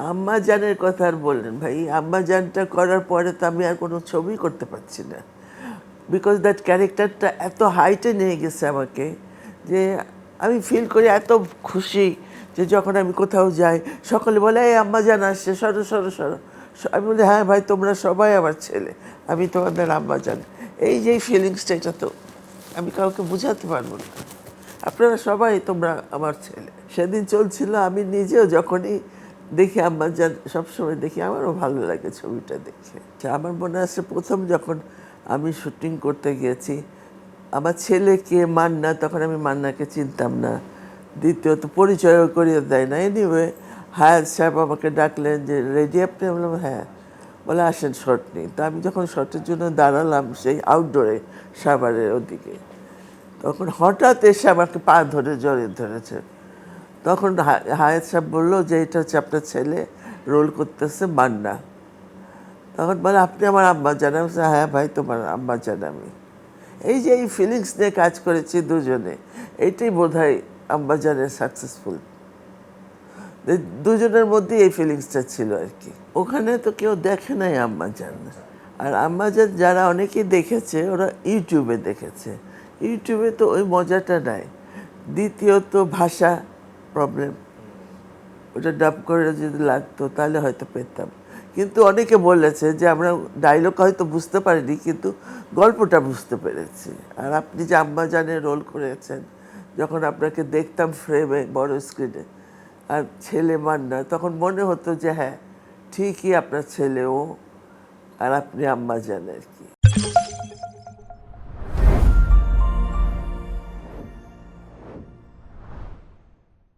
আম্মা জানের কথা আর বললেন ভাই, আম্মা জানটা করার পরে তো আমি আর কোনো ছবি করতে পারছি না, বিকজ দ্যাট ক্যারেক্টারটা এত হাইটে নিয়ে গেছে আমাকে যে আমি ফিল করি এত খুশি যে যখন আমি কোথাও যাই সকলে বলে এই আম্মা জান আসছে, সরো সরো সরো। আমি বলি হ্যাঁ ভাই, তোমরা সবাই আমার ছেলে, আমি তোমাদের আম্মা জান। এই যে ফিলিংসটা, এটা তো আমি কাউকে বোঝাতে পারবো না। আপনারা সবাই তোমরা আমার ছেলে। সেদিন চলছিল, আমি নিজেও যখনই দেখি আম্মা জান, সবসময় দেখি, আমারও ভালো লাগে ছবিটা দেখে। আমার মনে আছে প্রথম যখন আমি শুটিং করতে গিয়েছি, আমার ছেলেকে মান্না, তখন আমি মান্নাকে চিনতাম না, দ্বিতীয়ত পরিচয়ও করিয়ে দেয় না। এনিওয়ে হায়াত সাহেব আমাকে ডাকলেন যে রেডি আপনি? বললাম হ্যাঁ। বলে আসেন শর্ট নিই। তো আমি যখন শর্টের জন্য দাঁড়ালাম সেই আউটডোরে সাভারের ওদিকে, তখন হঠাৎ এসে আমাকে পা ধরে জড়িয়ে ধরেছে। তখন হায়াত সাহেব বললো যে এটা হচ্ছে আপনার ছেলে, রোল করতেছে মান্না। তখন বলে আপনি আমার আম্মা জান? হ্যাঁ ভাই, তোমার আম্মা জান আমি। এই যে এই ফিলিংস নিয়ে কাজ করেছি দুজনে, এইটাই বোধ হয় আম্মা জানের সাকসেসফুল। দুজনের মধ্যেই এই ফিলিংসটা ছিল আর কি। ওখানে তো কেউ দেখে নাই আম্মা জান। আর আম্মা জান যারা অনেকেই দেখেছে, ওরা ইউটিউবে দেখেছে। ইউটিউবে তো ওই মজাটা নাই। দ্বিতীয়ত ভাষা প্রবলেম, ওটা ডাব করে যদি লাগতো তাহলে হয়তো পেতাম। কিন্তু অনেকে বলেছে যে আমরা ডায়লগ হয়তো বুঝতে পারিনি, কিন্তু গল্পটা বুঝতে পেরেছি। আর আপনি যে আম্মা জানের রোল করেছেন, যখন আপনাকে দেখতাম ফ্রেমে বড় স্ক্রিনে, আর ছেলে মান্না, তখন মনে হতো যে হ্যাঁ ঠিকই আপনার ছেলে ও, আর আপনি আম্মা জানের।